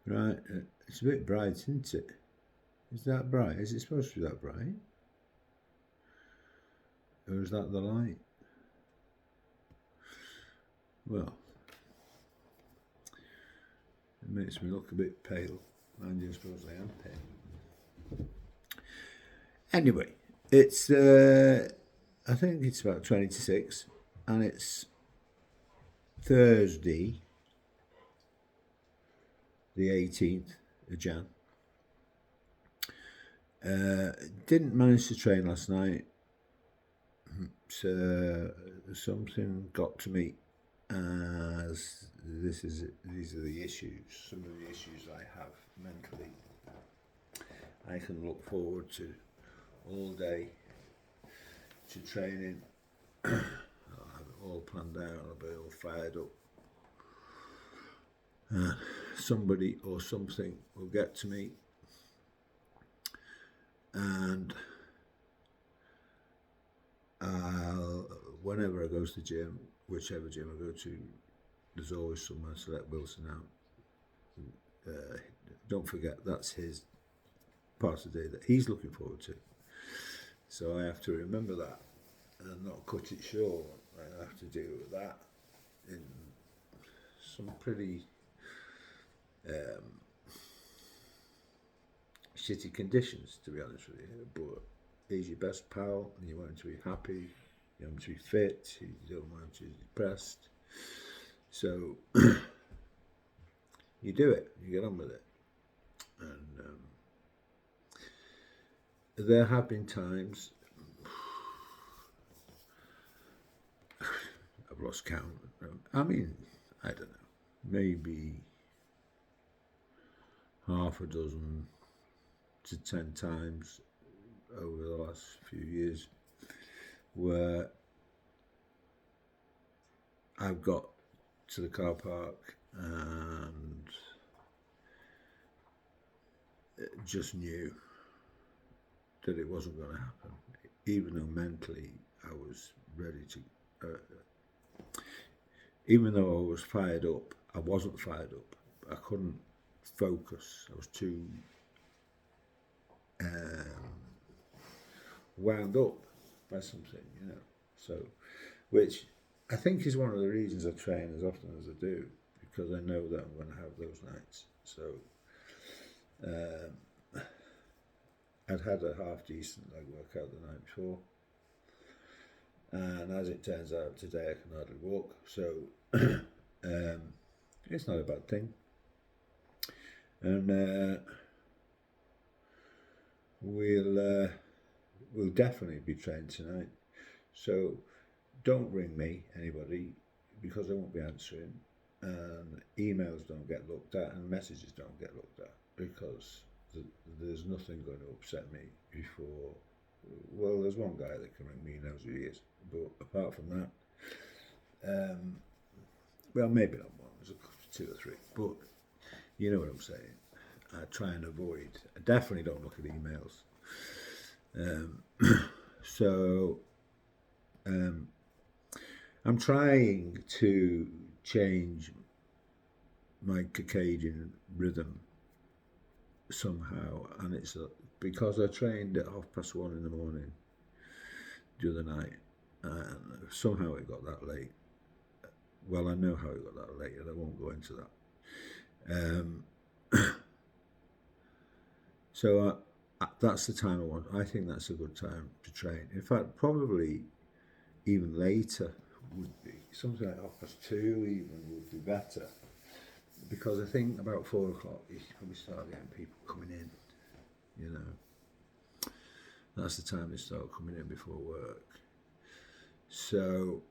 Right, it's a bit bright, isn't it? Is that bright? Is it supposed to be that bright? Or is that the light? Well, it makes me look a bit pale. Mind you, I suppose I am pale. Anyway, it's I think it's about 20 to 6, and it's Thursday, the 18th of Jan. Didn't manage to train last night. So something got to me, as these are the issues. Some of the issues I have mentally. I can look forward to all day to training. I'll have it all planned out. I'll be all fired up. Somebody or something will get to me, and whenever I go to the gym, whichever gym I go to, there's always someone to let Wilson out. Don't forget, that's his part of the day that he's looking forward to. So I have to remember that and not cut it short. I have to deal with that in some pretty shitty conditions, to be honest with you. But he's your best pal, and you want him to be happy, you want him to be fit, you don't want him to be depressed. So you do it, you get on with it. And there have been times, I've lost count. I mean, I don't know, maybe half a dozen to 10 times over the last few years where I've got to the car park and just knew that it wasn't going to happen, even though mentally I was ready to. Even though I was fired up, I wasn't fired up. I couldn't focus. I was too wound up by something, you know. So, which I think is one of the reasons I train as often as I do, because I know that I'm going to have those nights. So, I'd had a half decent leg workout the night before, and as it turns out, today I can hardly walk. So, it's not a bad thing. And we'll definitely be trained tonight. So don't ring me, anybody, because I won't be answering, and emails don't get looked at, and messages don't get looked at, because there's nothing going to upset me before. Well, there's one guy that can ring me, he knows who he is, but apart from that, well, maybe not one, there's two or three, but you know what I'm saying. I try and avoid. I definitely don't look at emails. So I'm trying to change my circadian rhythm somehow, and it's because I trained at 1:30 in the morning the other night, and somehow it got that late. Well, I know how it got that late, and I won't go into that. So that's the time I want. I think that's a good time to train. In fact, probably even later would be something like 2:30 even would be better, because I think about 4:00 you probably start getting people coming in. You know, that's the time they start coming in before work. So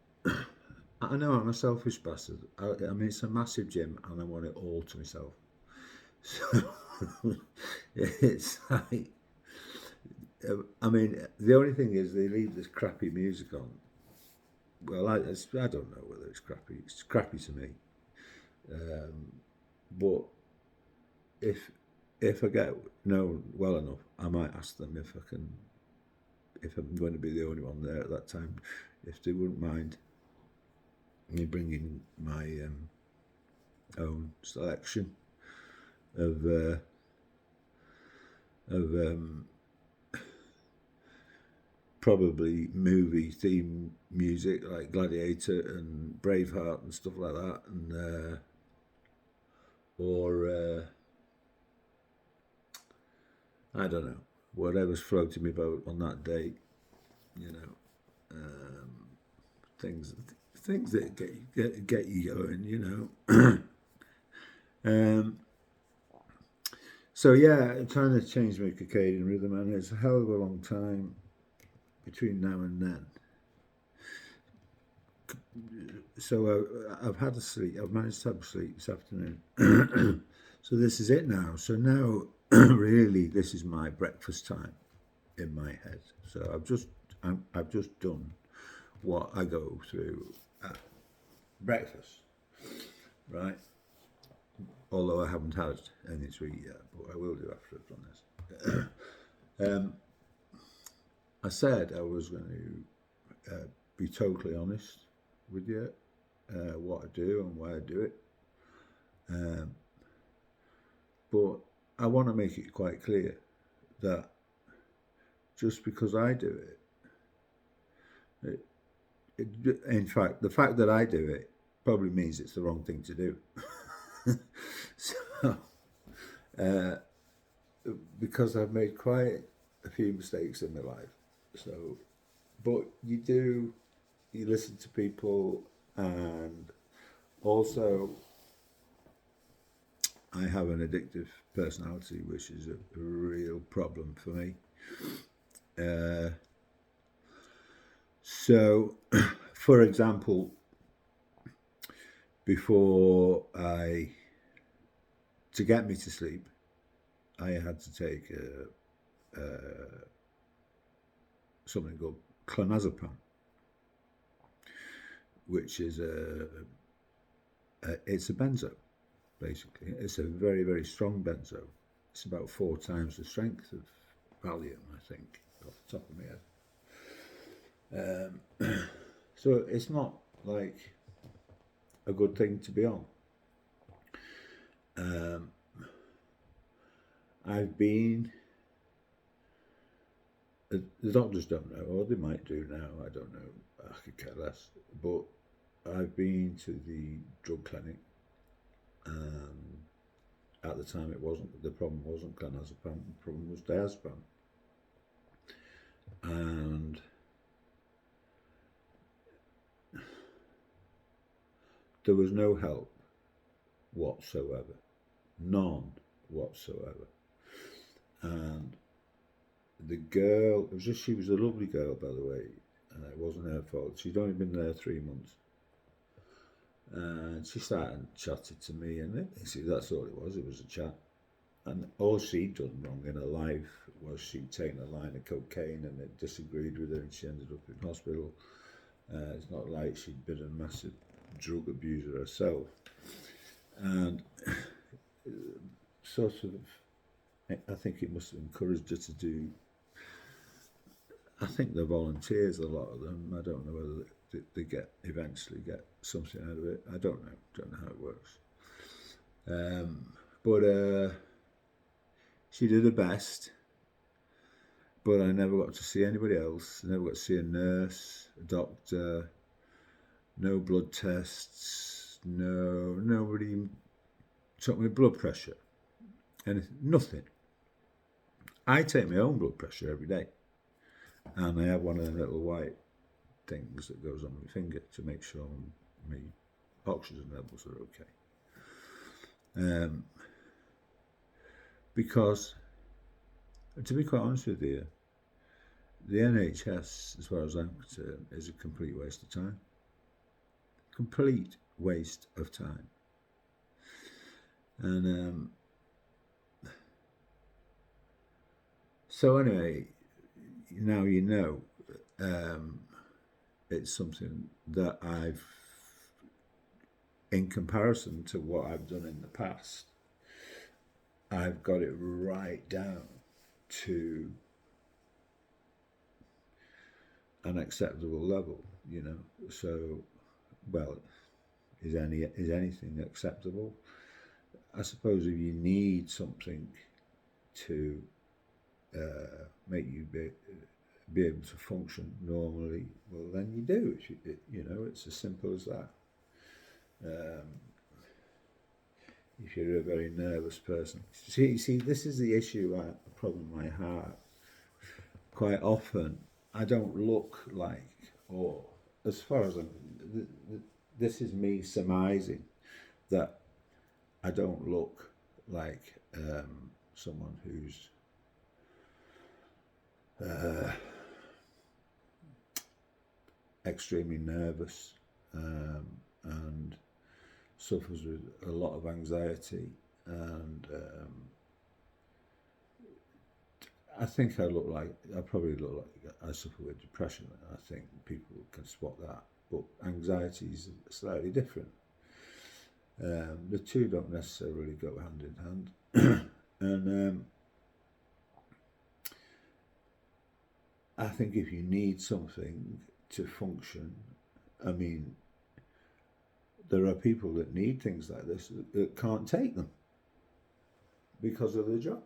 I know I'm a selfish bastard. I mean, it's a massive gym, and I want it all to myself. So it's like, I mean, the only thing is they leave this crappy music on. Well, I don't know whether it's crappy. It's crappy to me. But if I get known well enough, I might ask them if I can, if I'm going to be the only one there at that time, if they wouldn't mind me bringing my own selection. of probably movie theme music like Gladiator and Braveheart and stuff like that, and or I don't know, whatever's floating my boat on that day, you know, things things that get you going, you know. So yeah, I'm trying to change my circadian rhythm, and it's a hell of a long time between now and then. So I've had a sleep. I've managed to have a sleep this afternoon. So this is it now. So now, really, this is my breakfast time in my head. So I've just done what I go through at breakfast, right? Although I haven't had any to eat yet, but I will do after I've done this. I said I was going to be totally honest with you, what I do and why I do it. But I want to make it quite clear that just because I do in fact, the fact that I do it probably means it's the wrong thing to do. So, uh, because I've made quite a few mistakes in my life. So, but you listen to people, and also I have an addictive personality, which is a real problem for me. So, for example, to get me to sleep, I had to take something called clonazepam, which is it's a benzo, basically. It's a very, very strong benzo. It's about 4 times the strength of Valium, I think, off the top of my head. So it's not like a good thing to be on. I've been, the doctors don't know, or they might do now, I don't know, I could care less, but I've been to the drug clinic. At the time, the problem wasn't clonazepam, the problem was diazepam. And there was no help whatsoever, none whatsoever. And the girl, she was a lovely girl, by the way, and it wasn't her fault. She'd only been there 3 months. And she started and chatted to me, and that's all it was a chat. And all she'd done wrong in her life was she'd taken a line of cocaine and it disagreed with her, and she ended up in hospital. It's not like she'd been a massive drug abuser herself. And sort of, I think it must have encouraged her to do. I think they're volunteers, a lot of them. I don't know whether they eventually get something out of it. I don't know how it works. But she did her best. But I never got to see anybody else. I never got to see a nurse, a doctor, no blood tests, nobody took my blood pressure, nothing. I take my own blood pressure every day, and I have one of the little white things that goes on my finger to make sure my oxygen levels are okay. Because, to be quite honest with you, the NHS, as far as I'm concerned, is a complete waste of time. Complete waste of time. And so anyway, now you know, it's something that in comparison to what I've done in the past, I've got it right down to an acceptable level, So, well, is anything acceptable? I suppose if you need something to make you be able to function normally, well, then you do. It's as simple as that. If you're a very nervous person, see, this is the issue. The problem I have. Quite often, I don't look like, or as far as this is me surmising that I don't look like someone who's extremely nervous and suffers with a lot of anxiety, and I think I probably look like I suffer with depression. I think people can spot that, but anxiety is slightly different. The two don't necessarily go hand in hand, and I think if you need something to function, I mean, there are people that need things like this that can't take them because of their job.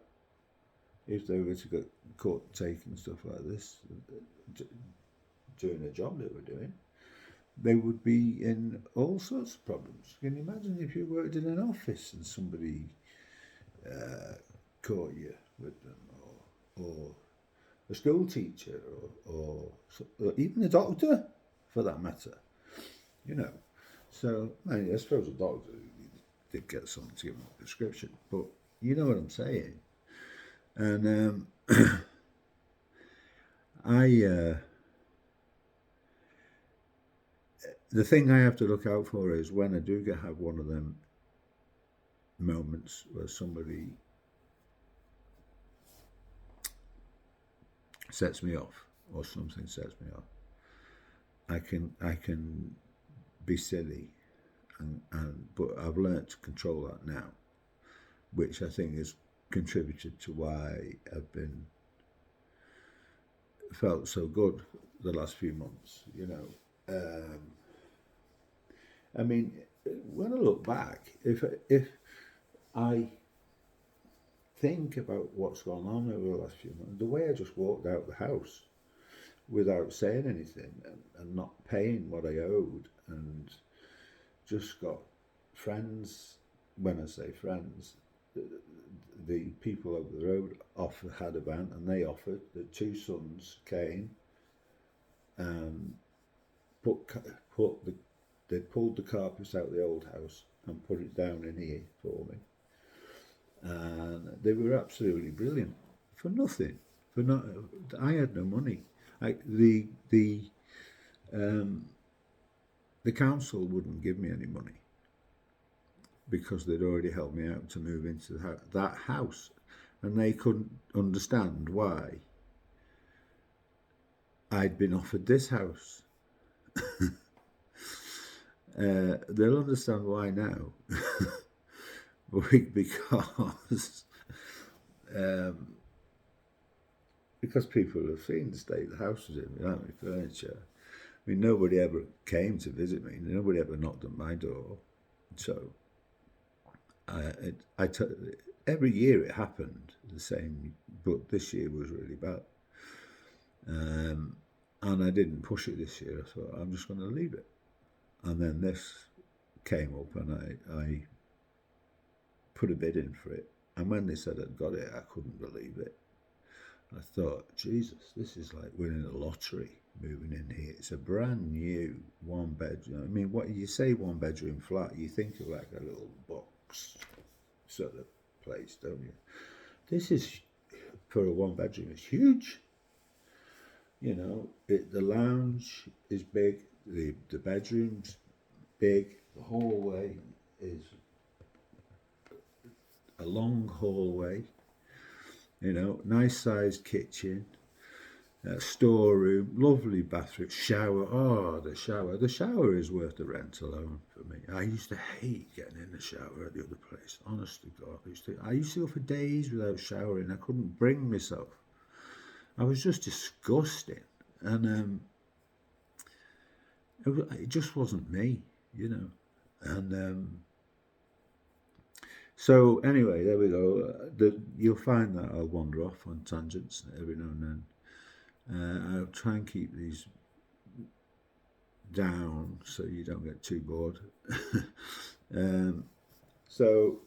If they were to get caught taking stuff like this, doing a job they were doing, they would be in all sorts of problems. Can you imagine if you worked in an office and somebody caught you with them, or a school teacher, or even a doctor, for that matter, So, I suppose a doctor did get someone to give him a prescription, but you know what I'm saying. And the thing I have to look out for is when I do have one of them moments where somebody sets me off or something sets me off. I can be silly, but I've learnt to control that now, which I think has contributed to why I've felt so good the last few months. I mean, when I look back, if I think about what's gone on over the last few months, the way I just walked out the house without saying anything and not paying what I owed, and just got friends. When I say friends, the people over the road had a van, and they offered. The two sons came and they pulled the carpets out of the old house and put it down in here for me, and they were absolutely brilliant for nothing. I had no money. The council wouldn't give me any money because they'd already helped me out to move into that house, and they couldn't understand why I'd been offered this house. They'll understand why now, because people have seen the state the house was in without any furniture. I mean, nobody ever came to visit me. Nobody ever knocked on my door. So every year it happened the same, but this year was really bad. And I didn't push it this year. I thought, I'm just going to leave it. And then this came up, and I put a bid in for it. And when they said I'd got it, I couldn't believe it. I thought, Jesus, this is like winning a lottery moving in here. It's a brand new one bedroom. I mean, what you say, one bedroom flat, you think of like a little box sort of place, don't you? This is, for a one bedroom, it's huge. The lounge is big, the bedroom's big, the hallway is a long hallway, nice sized kitchen, storeroom, lovely bathroom, shower. Oh, the shower is worth the rent alone for me. I used to hate getting in the shower at the other place, honest to God. I used to go for days without showering. I couldn't bring myself. I was just disgusting, and it just wasn't me, and So anyway, there we go. You'll find that I'll wander off on tangents every now and then. I'll try and keep these down so you don't get too bored. So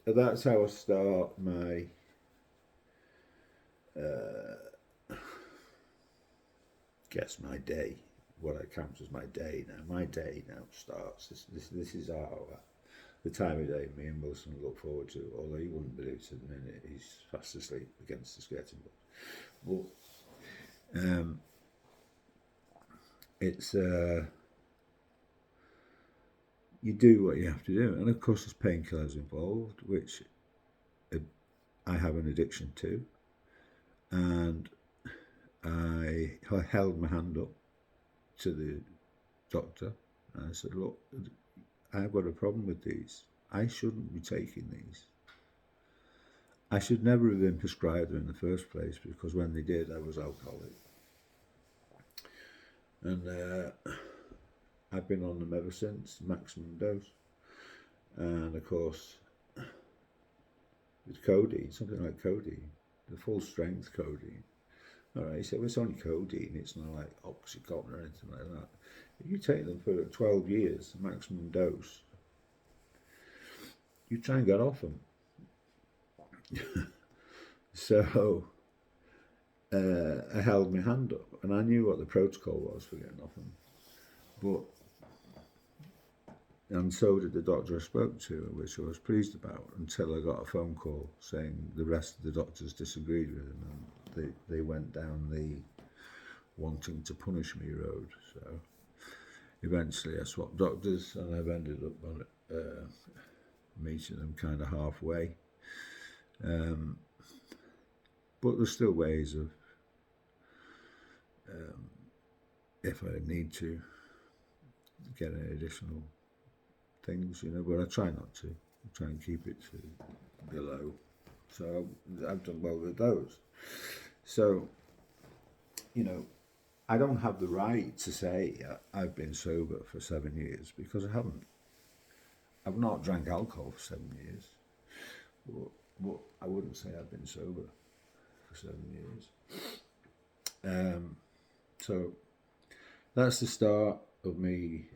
that's how I start my my day. What I count as my day now. My day now starts. This is the time of day me and Wilson look forward to. Although he wouldn't believe it at the minute, he's fast asleep against the skirting board. But it's you do what you have to do, and of course there's painkillers involved, which I have an addiction to, and I held my hand up to the doctor and I said, look, I've got a problem with these. I shouldn't be taking these. I should never have been prescribed them in the first place, because when they did, I was alcoholic. And I've been on them ever since, maximum dose. And of course, with codeine, something like codeine, the full strength codeine. All right, he said, well, it's only codeine, it's not like Oxycontin or anything like that. If you take them for 12 years, the maximum dose, you try and get off them. So I held my hand up, and I knew what the protocol was for getting off them. And so did the doctor I spoke to, which I was pleased about, until I got a phone call saying the rest of the doctors disagreed with him, and they went down the wanting to punish me road. So eventually I swapped doctors, and I've ended up on meeting them kind of halfway. But there's still ways of, if I need to, get any additional things, but I try not to. I try and keep it to below. So I've done well with those. So, I don't have the right to say I've been sober for 7 years, because I haven't. I've not drank alcohol for 7 years. But I wouldn't say I've been sober for 7 years. So that's the start of me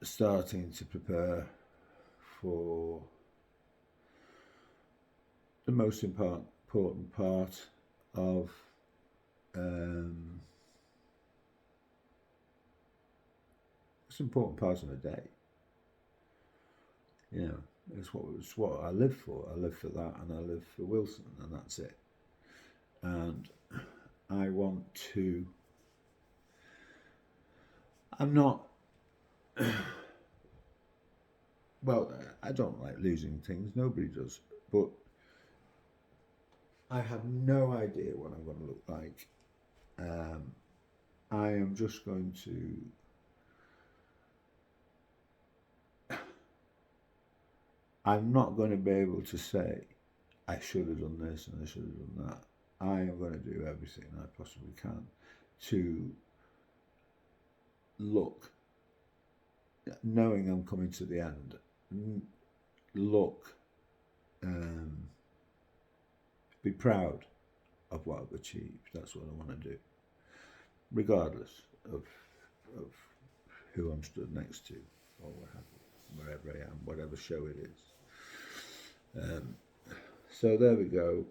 starting to prepare for the most important part of it's an important part of the day. It's what I live for. I live for that, and I live for Wilson, and that's it. And I want to. I'm not. Well, I don't like losing things. Nobody does. But I have no idea what I'm going to look like. I am just going to. I'm not going to be able to say, I should have done this and I should have done that. I am going to do everything I possibly can to look, knowing I'm coming to the end, be proud of what I've achieved. That's what I want to do, regardless of who I'm stood next to, or what have you, wherever I am, whatever show it is. So there we go.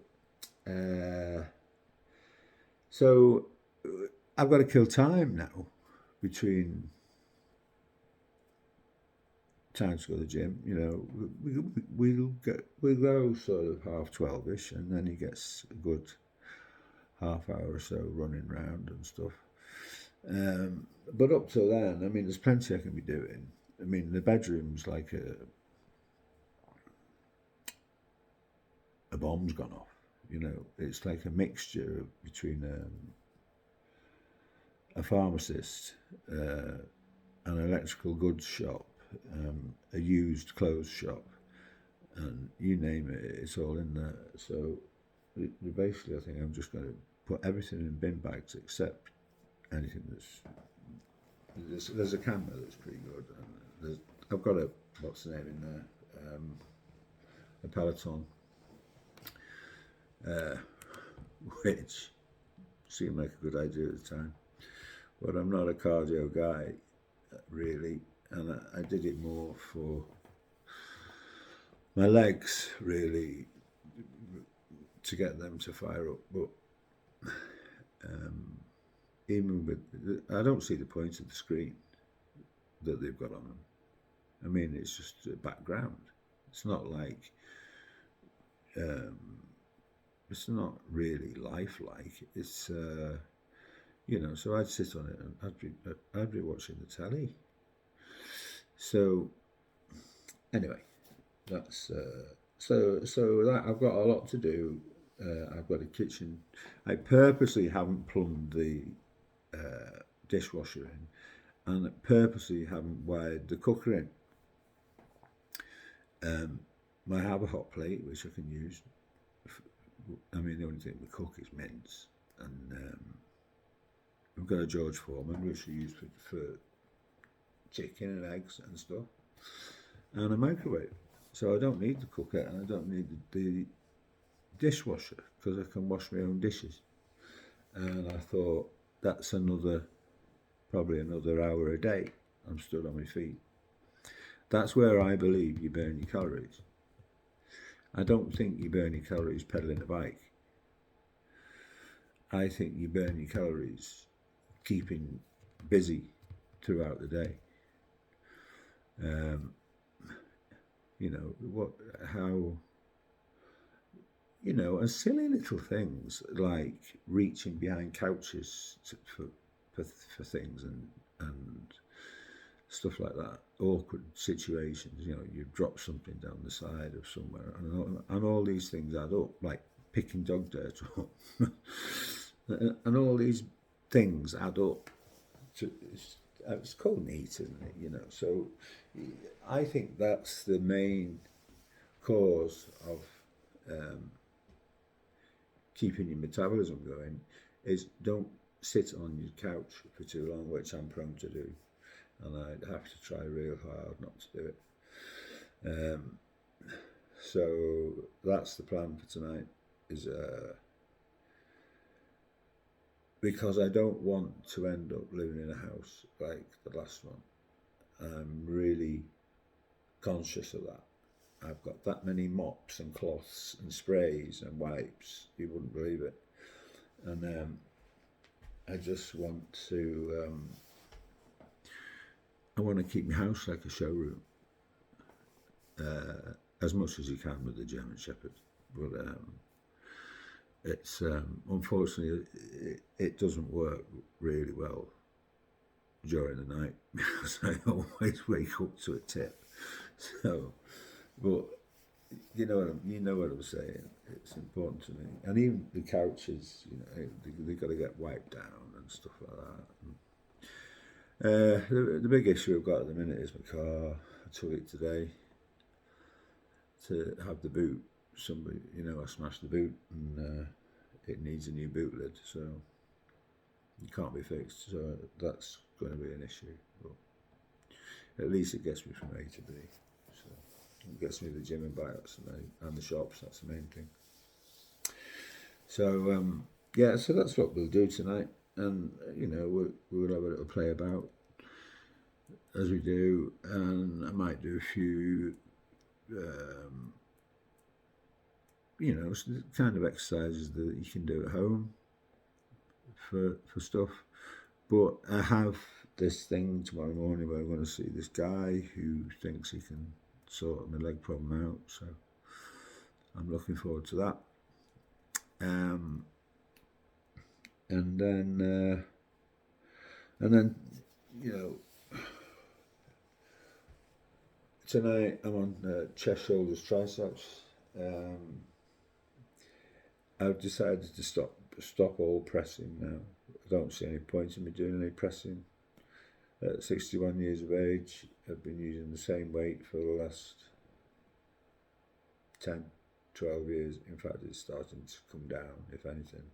So I've got to kill time now between time to go to the gym. We'll go sort of 12:30ish, and then he gets a good half hour or so running around and stuff. But up till then, there's plenty I can be doing. The bedroom's like a bomb's gone off. It's like a mixture between a pharmacist, an electrical goods shop, a used clothes shop, and you name it, it's all in there. So basically, I think I'm just going to put everything in bin bags except anything there's a camera that's pretty good, and I've got a, what's the name in there, a Peloton, which seemed like a good idea at the time, but I'm not a cardio guy really, and I did it more for my legs really, to get them to fire up. But even with, I don't see the point of the screen that they've got on them. I mean, it's just a background. It's not like, it's not really lifelike. It's, you know, so I'd sit on it and I'd be watching the telly. So anyway, that's so that I've got a lot to do. I've got a kitchen. I purposely haven't plumbed the dishwasher in, and purposely haven't wired the cooker in. I have a hot plate which I can use. I mean, the only thing we cook is mince, and I've got a George Foreman which I use for chicken and eggs and stuff, and a microwave. So I don't need the cooker and I don't need the dishwasher because I can wash my own dishes. And I thought that's probably another hour a day I'm stood on my feet. That's where I believe you burn your calories. I don't think you burn your calories pedaling a bike. I think you burn your calories keeping busy throughout the day. You know, and silly little things like reaching behind couches for things and stuff like that. Awkward situations, you know, you drop something down the side of somewhere, and all these things add up, like picking dog dirt up. And all these things add up to, it's called neat, isn't it? You know, so I think that's the main cause of keeping your metabolism going, is don't sit on your couch for too long, which I'm prone to do, and I'd have to try real hard not to do it. So that's the plan for tonight, is because I don't want to end up living in a house like the last one. I'm really conscious of that. I've got that many mops and cloths and sprays and wipes, you wouldn't believe it. And I just want to, I want to keep my house like a showroom, as much as you can with the German Shepherd. But it's, unfortunately, it doesn't work really well during the night because I always wake up to a tip. So, but you know what I'm saying. It's important to me, and even the couches, you know, they got to get wiped down and stuff like that. And, the big issue I've got at the minute is my car. I took it today to have the boot. Somebody, you know, I smashed the boot, and it needs a new boot lid, so it can't be fixed. So that's going to be an issue, but at least it gets me from A to B. So it gets me to the gym and back, and the shops. That's the main thing. So yeah, so that's what we'll do tonight, and you know, we'll have a little play about as we do, and I might do a few you know, kind of exercises that you can do at home for stuff. But I have this thing tomorrow morning where I'm going to see this guy who thinks he can sort my leg problem out, so I'm looking forward to that. And then you know, tonight I'm on chest, shoulders, triceps. I've decided to stop all pressing now. I don't see any point in me doing any pressing. At 61 years of age, I've been using the same weight for the last 10, 12 years. In fact, it's starting to come down, if anything.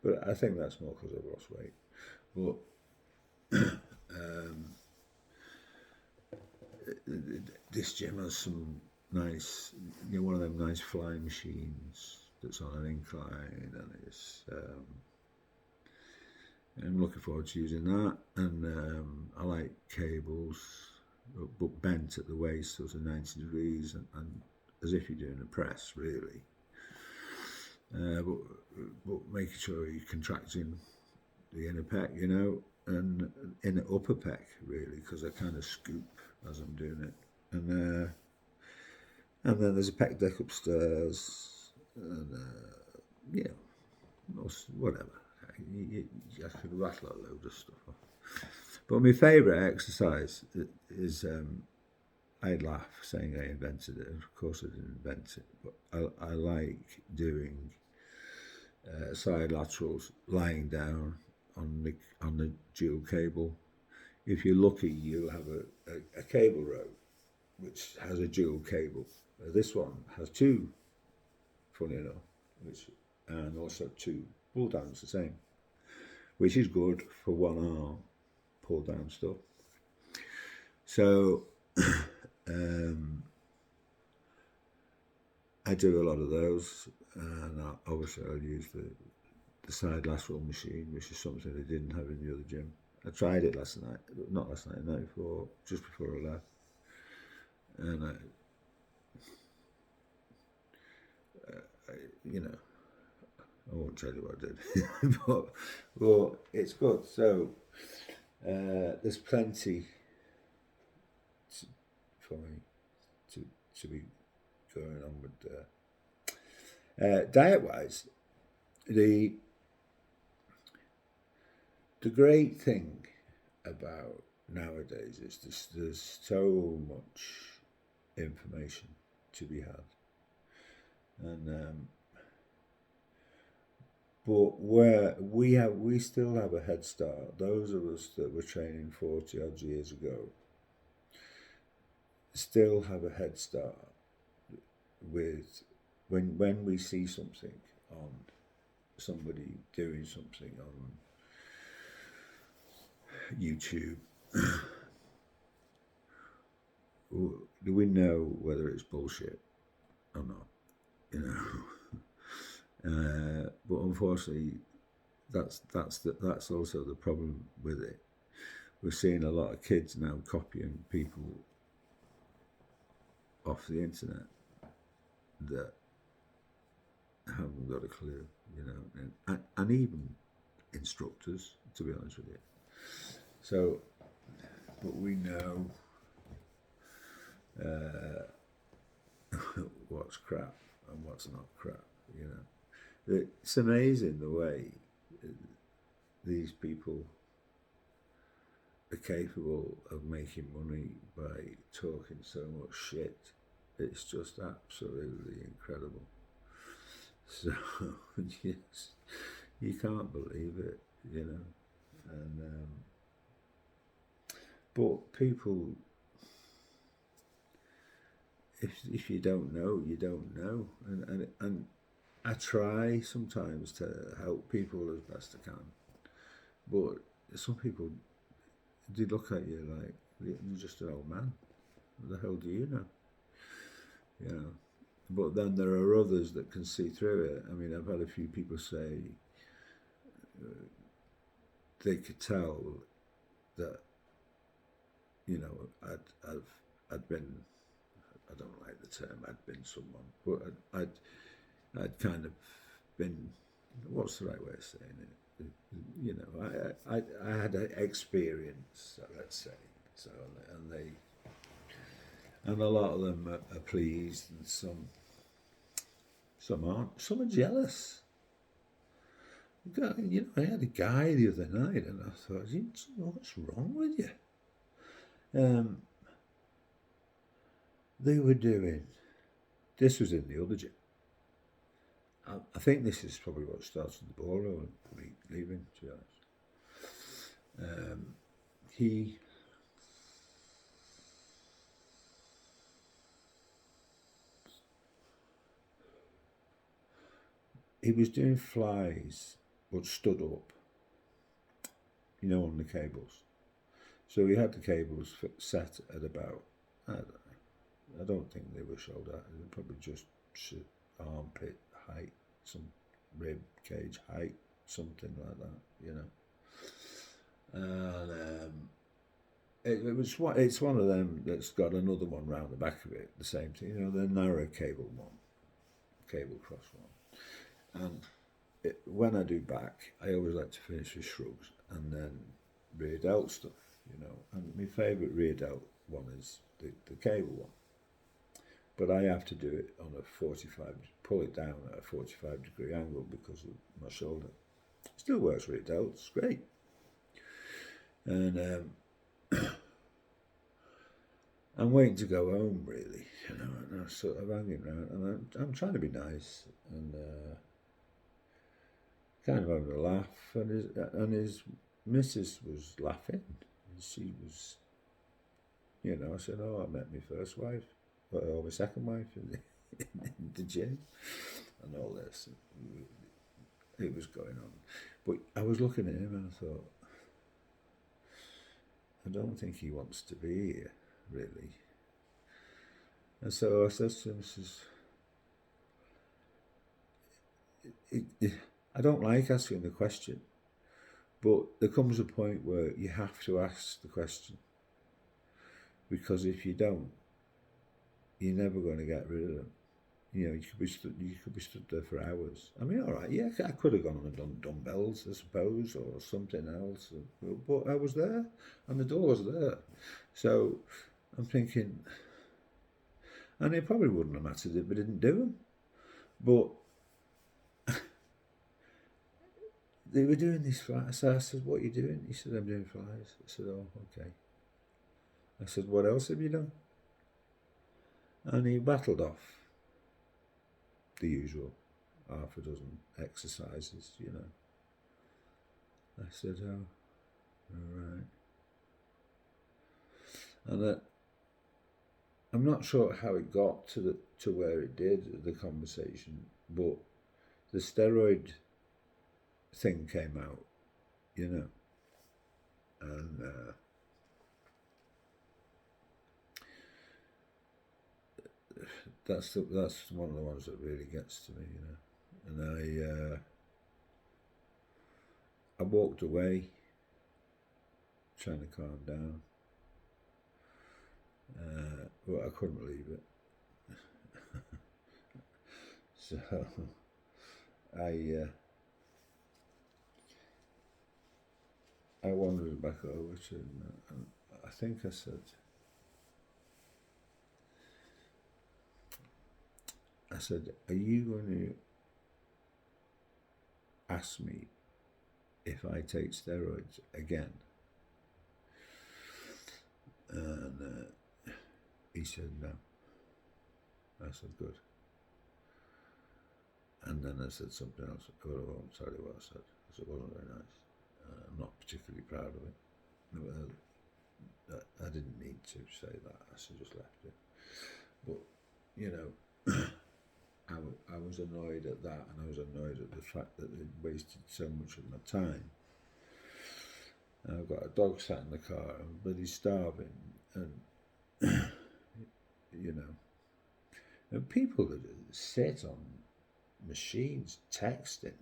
But I think that's more because I've lost weight. But this gym has some nice, one of them nice flying machines that's on an incline, and I'm looking forward to using that. And I like cables, but bent at the waist, sort of 90 degrees, and as if you're doing a press, really. But making sure you're contracting the inner pec, and inner upper pec, really, because I kind of scoop as I'm doing it. And then there's a pec deck upstairs, and whatever. I could rattle a load of stuff off. But my favourite exercise is, I'd laugh saying I invented it. Of course I didn't invent it, but I like doing side laterals lying down on the dual cable. If you're lucky, you'll have a cable row which has a dual cable. This one has two, funny enough, and also two pull downs the same, which is good for one arm pull down stuff. So I do a lot of those, and obviously I'll use the side lateral machine, which is something I didn't have in the other gym. I tried it last night, not last night, the night before, just before I left, and I won't tell you what I did, but it's good. So there's plenty for me to be going on with diet-wise. The great thing about nowadays is there's so much information to be had, and but where we still have a head start. Those of us that were training 40 odd years ago still have a head start with when we see something on somebody doing something on YouTube. Do we know whether it's bullshit or not? But unfortunately, that's also the problem with it. We're seeing a lot of kids now copying people off the internet that haven't got a clue, and even instructors, to be honest with you. So, but we know what's crap and what's not crap, It's amazing the way these people are capable of making money by talking so much shit. It's just absolutely incredible. So, yes, you can't believe it, and but people, if you don't know, you don't know, and I try sometimes to help people as best I can, but some people, they look at you like you're just an old man. What the hell do you know? But then there are others that can see through it. I mean, I've had a few people say they could tell that, I'd been, I don't like the term, I'd been someone, but I'd kind of been, what's the right way of saying it? I had an experience, let's say. So, and a lot of them are pleased, and some aren't. Some are jealous. I had a guy the other night, and I thought, what's wrong with you? They were doing. This was in the other gym. I think this is probably what started the ball rolling for me leaving, to be honest. He was doing flies, but stood up, on the cables. So he had the cables set at about, I don't know, don't think they were shoulder height. They were probably just armpit height, some rib cage height, something like that, And it's one of them that's got another one round the back of it, the same thing, the narrow cable cross one. And when I do back, I always like to finish with shrugs and then rear delt stuff, And my favourite rear delt one is the cable one. But I have to do it on pull it down at a 45-degree angle because of my shoulder. Still works rear delt, it's great. And I'm waiting to go home, really, and I'm sort of hanging around, and I'm trying to be nice and kind of having a laugh, and his missus was laughing. She was, I said, "Oh, I met my first wife, or my second wife in the gym, and all this." It was going on, but I was looking at him and I thought, I don't think he wants to be here, really. And so I said to him, I don't like asking the question, but there comes a point where you have to ask the question, because if you don't, you're never going to get rid of them. You could be stood there for hours. I mean, all right, yeah, I could have gone and done dumbbells, I suppose, or something else, but I was there, and the door was there. So I'm thinking, and it probably wouldn't have mattered if we didn't do them, but they were doing these flies. So I said, "What are you doing?" He said, "I'm doing flies." I said, "Oh, okay." I said, "What else have you done?" And he battled off the usual half a dozen exercises, I said, "Oh, all right." And I'm not sure how it got to where it did, the conversation, but the steroid thing came out, and that's one of the ones that really gets to me, And I walked away, trying to calm down, but I couldn't leave it. So I wandered back over to him, and I think I said, "Are you going to ask me if I take steroids again?" And he said, "No." I said, "Good." And then I said something else. Well, I won't tell you what I said, because it wasn't very nice. I'm not particularly proud of it. I didn't need to say that. I should just left it. But, I was annoyed at that, and I was annoyed at the fact that they'd wasted so much of my time. And I've got a dog sat in the car, and bloody starving, and, and people that sit on machines texting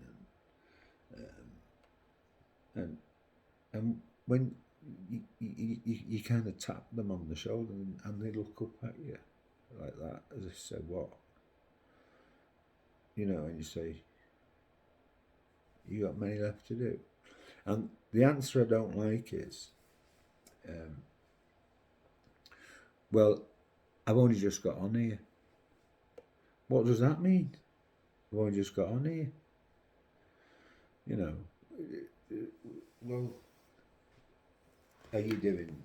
and when you kind of tap them on the shoulder and they look up at you like that, as if to say, "What?" And you say, "You got many left to do." And the answer I don't like is, "Well, I've only just got on here." What does that mean? I've only just got on here. Well, are you doing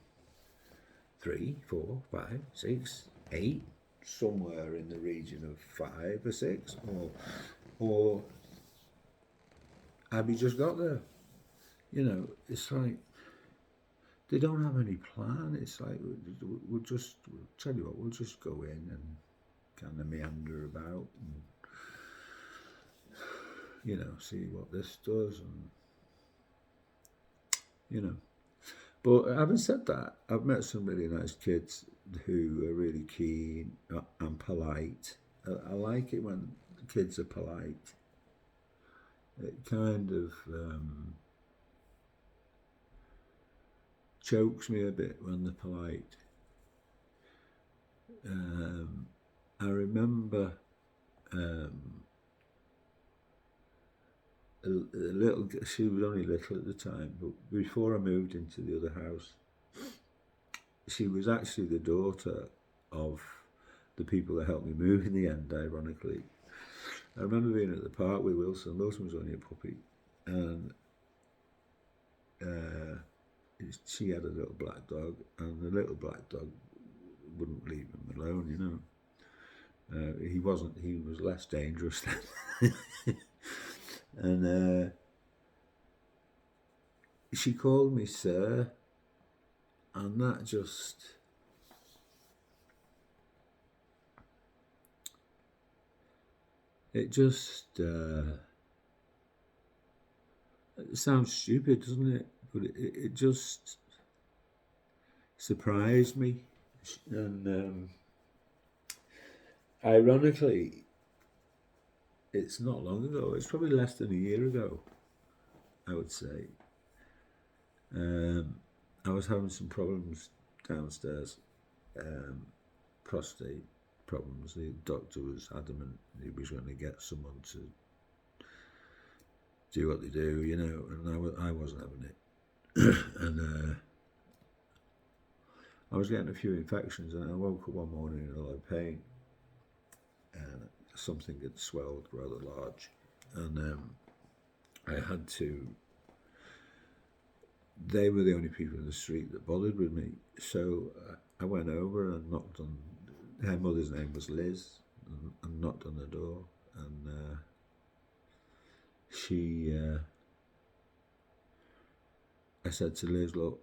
3, 4, 5, 6, 8, somewhere in the region of 5 or 6, or have you just got there? It's like they don't have any plan. It's like we'll tell you what, we'll just go in and kind of meander about and see what this does, and But having said that, I've met some really nice kids who are really keen and polite. I like it when kids are polite. It kind of chokes me a bit when they're polite. I remember a little. She was only little at the time, but before I moved into the other house, she was actually the daughter of the people that helped me move in the end, ironically. I remember being at the park with Wilson. Wilson was only a puppy, and she had a little black dog, and the little black dog wouldn't leave him alone, you know. He was less dangerous then. And she called me sir, and that just... It just... it sounds stupid, doesn't it? But it just surprised me. And ironically, it's not long ago. It's probably less than a year ago, I would say. I was having some problems downstairs, prostate problems. The doctor was adamant he was going to get someone to do what they do, you know, and I wasn't having it. And I was getting a few infections, and I woke up one morning in a lot of pain, and something had swelled rather large, and I had to... They were the only people in the street that bothered with me, so I went over and knocked on... Her mother's name was Liz, and knocked on the door, and she... I said to Liz, look,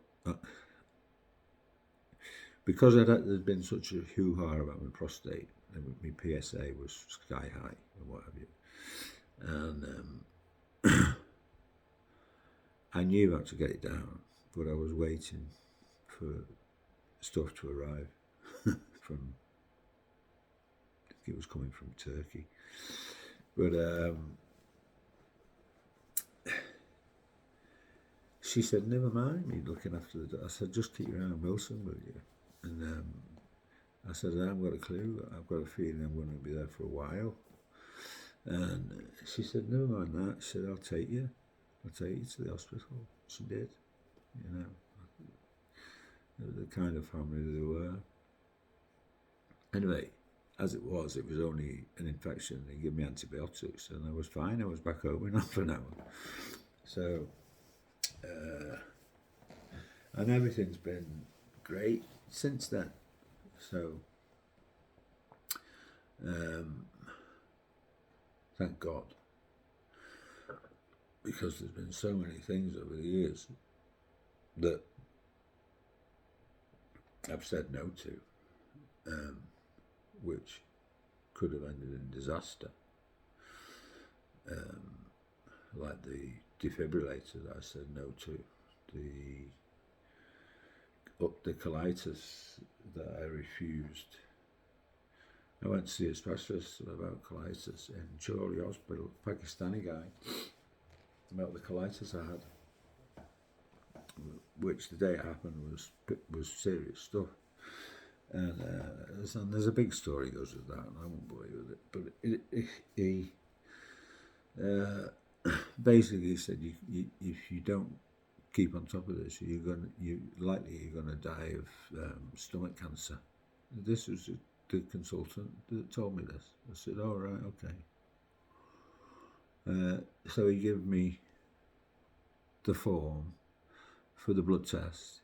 because there'd been such a hoo-ha about my prostate, and my PSA was sky high and what have you, and I knew how to get it down, but I was waiting for stuff to arrive from... I think it was coming from Turkey, but she said, never mind me looking after the dog. I said, just keep your eye on Wilson, will you? And I said, I haven't got a clue. I've got a feeling I'm going to be there for a while. And she said, never mind that. She said, I'll take you to the hospital. She did, you know. The kind of family they were. Anyway, as it was only an infection. They gave me antibiotics, and I was fine. I was back home in half an hour. So, and everything's been great since then. So, thank God. Because there's been so many things over the years that I've said no to, which could have ended in disaster, like the defibrillator that I said no to, the colitis that I refused. I went to see a specialist about colitis in Chorley Hospital, Pakistani guy, about the colitis I had, which the day it happened was serious stuff. And there's a big story goes with that, and I won't bore you with it. But he basically said, if you don't keep on top of this, you're likely gonna die of stomach cancer. This was the consultant that told me this. I said, "Oh right, okay." So he gave me the form for the blood test.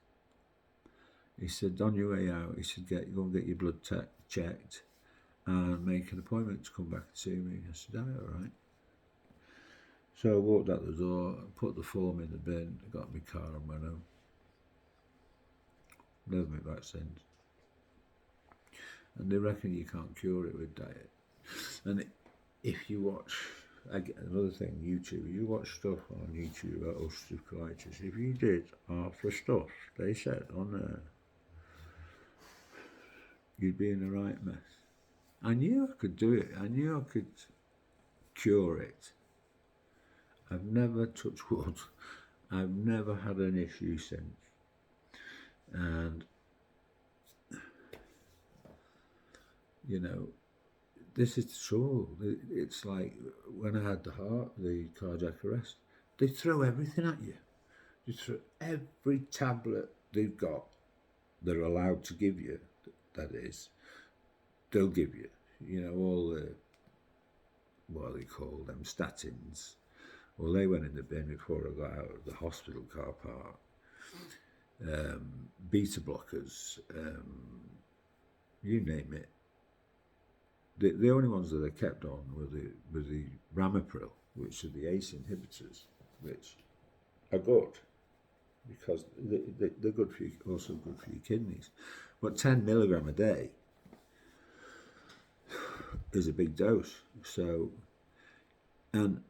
He said, on your way out, he said, go and get your blood checked and make an appointment to come back and see me. I said, all right. So I walked out the door, put the form in the bin, got in my car and went home. Never been back since. And they reckon you can't cure it with diet. And if you watch, another thing, YouTube, you watch stuff on YouTube about ulcerative colitis. If you did half the stuff they said on there, you'd be in a right mess. I knew I could do it. I knew I could cure it. I've never touched wood. I've never had an issue since. And, you know, this is the trouble. It's like when I had the cardiac arrest, they throw everything at you. They throw every tablet they've got, they're allowed to give you, that is, they'll give you. You know, all the, what do they call them, statins. Well, they went in the bin before I got out of the hospital car park. Beta blockers, you name it. The only ones that I kept on were the ramipril, which are the ACE inhibitors, which are good because they're good for you, also good for your kidneys. But 10 milligram a day is a big dose. So, and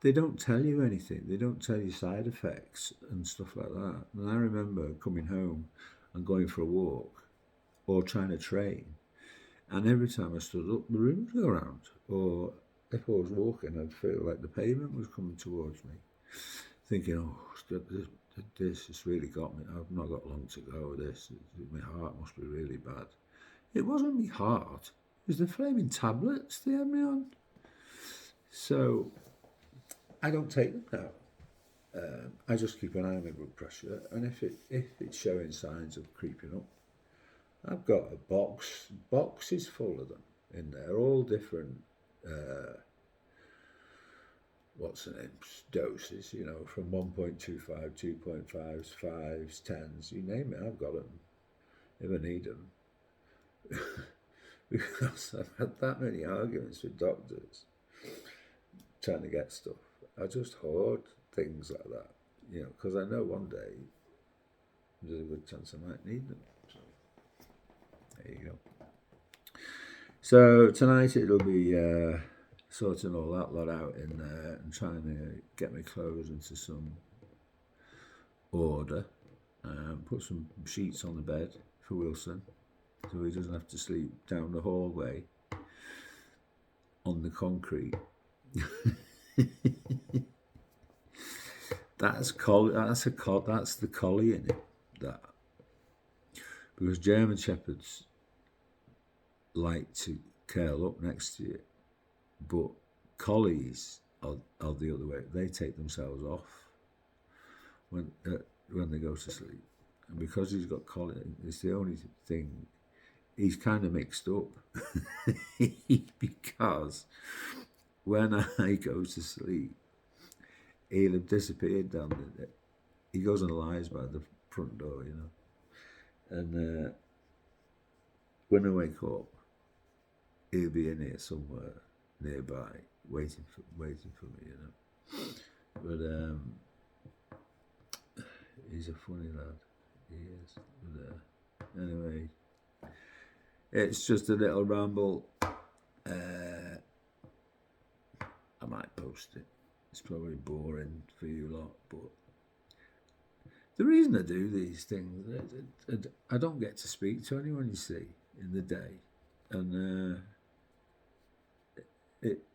they don't tell you anything. They don't tell you side effects and stuff like that. And I remember coming home and going for a walk or trying to train. And every time I stood up, the room would go around. Or if I was walking, I'd feel like the pavement was coming towards me. Thinking, oh, this has really got me. I've not got long to go with this. My heart must be really bad. It wasn't my heart. It was the flaming tablets they had me on. So I don't take them now. I just keep an eye on my blood pressure. And if it's showing signs of creeping up, I've got a boxes full of them in there, all different, what's the name, doses, you know, from 1.25, 2.5s, 5s, 10s, you name it, I've got them, if I need them. Because I've had that many arguments with doctors trying to get stuff. I just hoard things like that, you know, because I know one day there's a good chance I might need them. There you go. So tonight it'll be sorting all that lot out in there and trying to get my clothes into some order. Put some sheets on the bed for Wilson so he doesn't have to sleep down the hallway on the concrete. That's the collie in it. That because German shepherds like to curl up next to you, but collies are the other way. They take themselves off when they go to sleep, and because he's got collie, it's the only thing he's kind of mixed up. Because when I go to sleep, he'll have disappeared down the. He goes and lies by the front door, you know, and when I wake up, he'll be in here somewhere nearby, waiting for me, you know. But he's a funny lad. He is. But, anyway, it's just a little ramble. I might post it. It's probably boring for you lot, but the reason I do these things, I don't get to speak to anyone, you see, in the day, and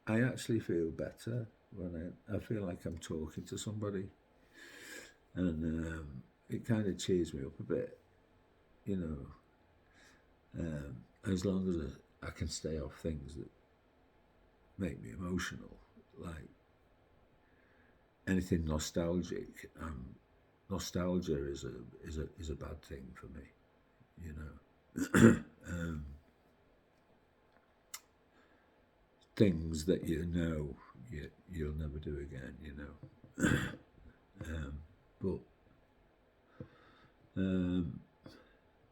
I actually feel better when I feel like I'm talking to somebody, and it kind of cheers me up a bit, you know, as long as I can stay off things that make me emotional, like anything nostalgic. Nostalgia is a bad thing for me, you know. Things that you know you'll never do again, you know. But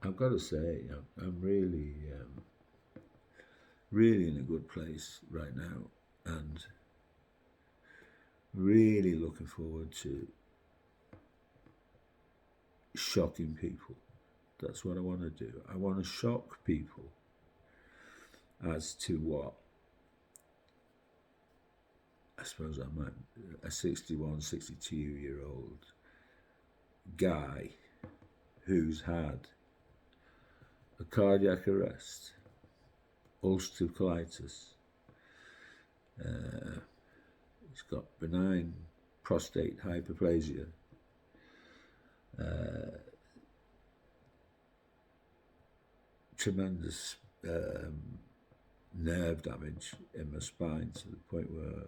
I've got to say, I'm really, really in a good place right now, and really looking forward to shocking people. That's what I want to do. I want to shock people as to what I suppose I might, a 61, 62-year-old guy who's had a cardiac arrest, ulcerative colitis. He's got benign prostate hyperplasia, tremendous nerve damage in my spine to the point where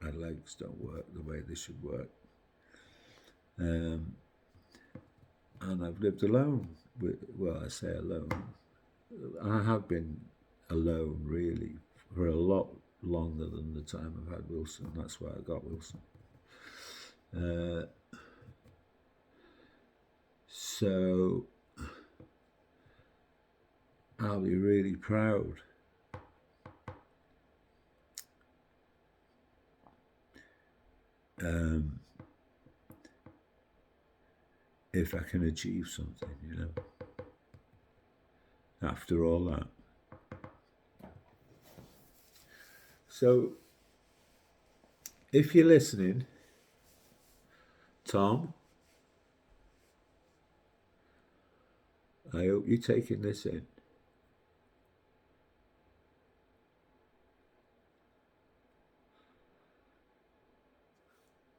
my legs don't work the way they should work. And I've lived alone. Well, I say alone. I have been alone, really, for a lot longer than the time I've had Wilson. That's why I got Wilson. So I'll be really proud if I can achieve something, you know, after all that. So if you're listening, Tom, I hope you're taking this in.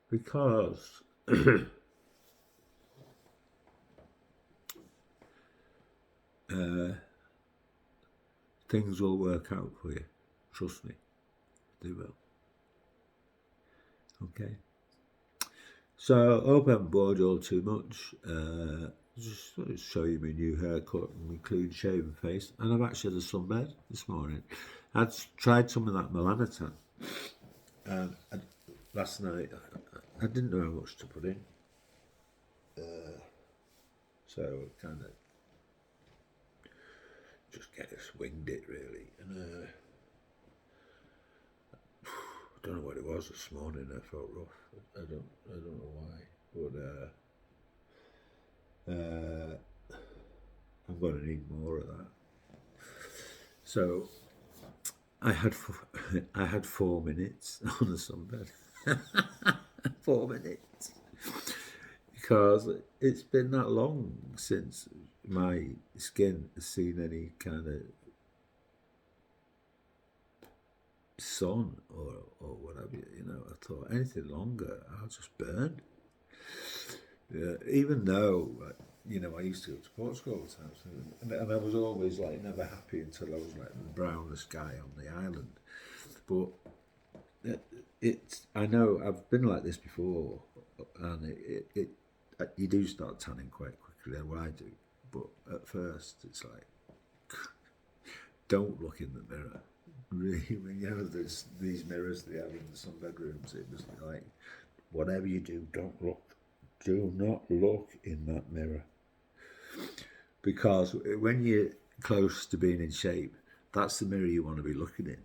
Because things will work out for you. Trust me, they will. Okay. So I hope I haven't bored you all too much. Just show you my new haircut and my clean shaven face. And I've actually had a sunbed this morning. I'd tried some of that melanotan. And last night I didn't know how much to put in. So kind of just winged it really. And I don't know what it was this morning. I felt rough. I don't know why, but I'm going to need more of that. So I had 4 minutes on the sunbed. 4 minutes, because it's been that long since my skin has seen any kind of sun or whatever, you know. I thought anything longer, I'll just burn. Even though, you know, I used to go to Portugal all the time, and I was always like never happy until I was like the brownest guy on the island. But I know I've been like this before, and you do start tanning quite quickly. Well, I do, but at first it's like, don't look in the mirror. Really, you know, there's these mirrors they have in some bedrooms. It was like, whatever you do, don't look. Do not look in that mirror, because when you're close to being in shape, that's the mirror you want to be looking in.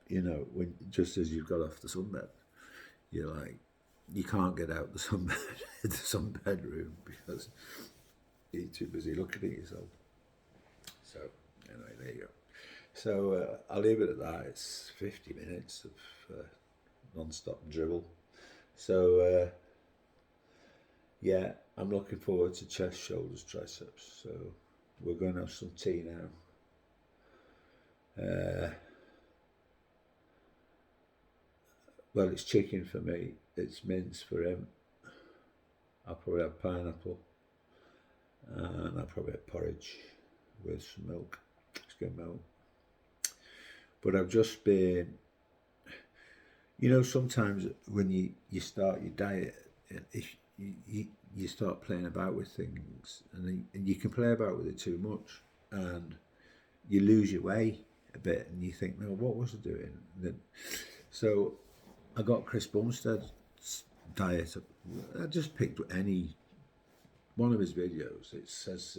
You know, when just as you've got off the sunbed, you're like, you can't get out the sunbed room because you're too busy looking at yourself. So anyway, there you go. So I'll leave it at that. It's 50 minutes of non-stop dribble. So yeah, I'm looking forward to chest, shoulders, triceps. So we're going to have some tea now. Well, it's chicken for me. It's mince for him. I'll probably have pineapple. And I'll probably have porridge with some milk. Skim milk. But I've just been, you know, sometimes when you start your diet, if you start playing about with things, and you can play about with it too much, and you lose your way a bit, and you think, no, what was I doing? So I got Chris Bumstead's diet. I just picked one of his videos. It says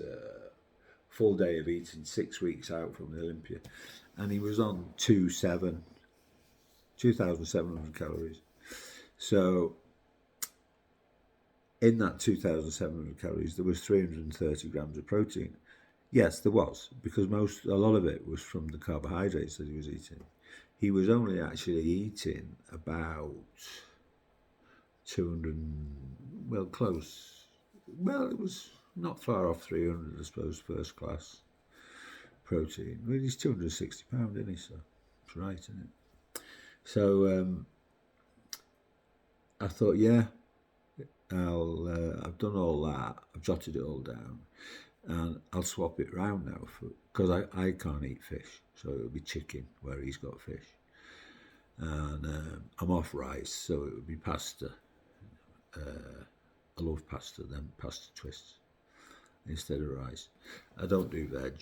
full day of eating 6 weeks out from the Olympia, and he was on 2,700 calories. So in that 2,700 calories, there was 330 grams of protein. Yes, there was, because a lot of it was from the carbohydrates that he was eating. He was only actually eating about 200, well, close. Well, it was not far off 300, I suppose, first class protein. Well, he's £260, isn't he? So it's right, isn't it? So I thought, yeah, I've done all that. I've jotted it all down, and I'll swap it round now because I can't eat fish, so it'll be chicken where he's got fish, and I'm off rice, so it would be pasta. I love pasta, then pasta twists instead of rice. I don't do veg,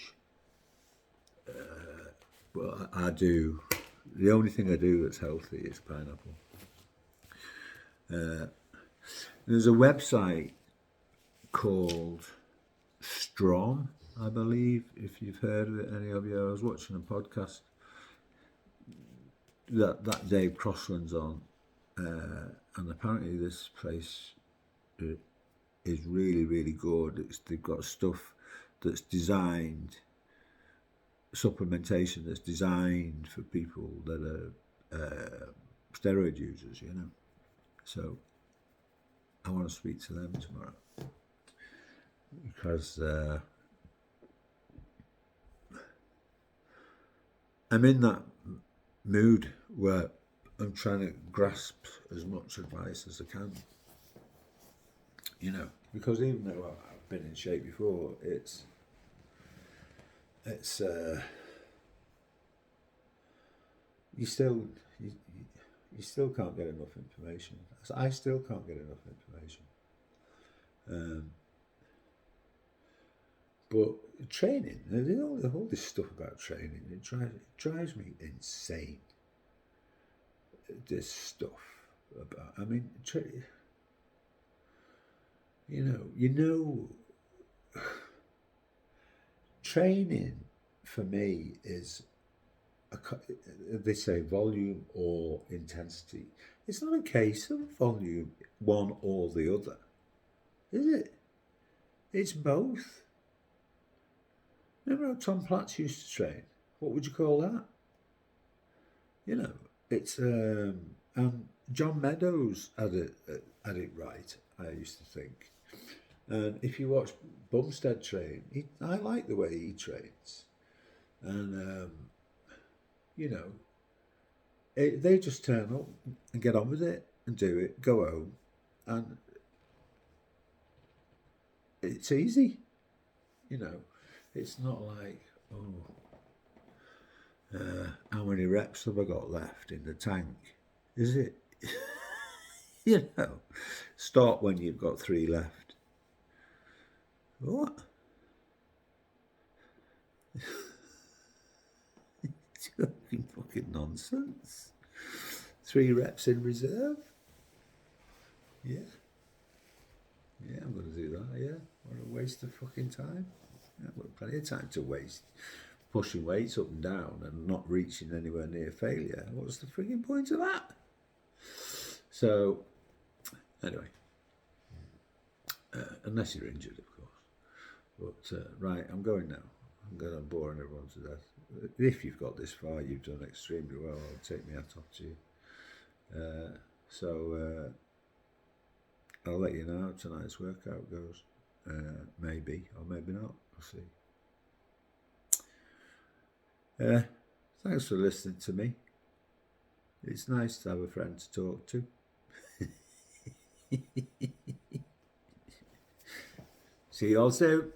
but I do. The only thing I do that's healthy is pineapple. There's a website called Strom, I believe, if you've heard of it, any of you. I was watching a podcast that Dave Crossland's on, and apparently this place is really, really good. They've got stuff that's designed, supplementation that's designed for people that are steroid users, you know. So I want to speak to them tomorrow because I'm in that mood where I'm trying to grasp as much advice as I can, you know, because even though I've been in shape before, it's you still can't get enough information. I still can't get enough information. But training, all this stuff about training, it drives me insane. This stuff about, I mean, training for me is, they say volume or intensity. It's not a case of volume, one or the other, is it? It's both. Remember how Tom Platz used to train? What would you call that? You know, it's and John Meadows had it right, I used to think. And if you watch Bumstead train, I like the way he trains. And, you know, they just turn up and get on with it and do it, go home, and it's easy, you know. It's not like, how many reps have I got left in the tank? Is it? You know, start when you've got 3 left. What? Talking fucking nonsense. 3 reps in reserve. Yeah. Yeah, I'm going to do that, yeah. What a waste of fucking time. I've got plenty of time to waste pushing weights up and down and not reaching anywhere near failure. What's the frigging point of that? So, anyway. Unless you're injured, of course. But, right, I'm going now. I'm going to bore everyone to death. If you've got this far, you've done extremely well. I'll take my hat off to you. So, I'll let you know how tonight's workout goes. Maybe, or maybe not. We'll see. Thanks for listening to me. It's nice to have a friend to talk to. See you all soon.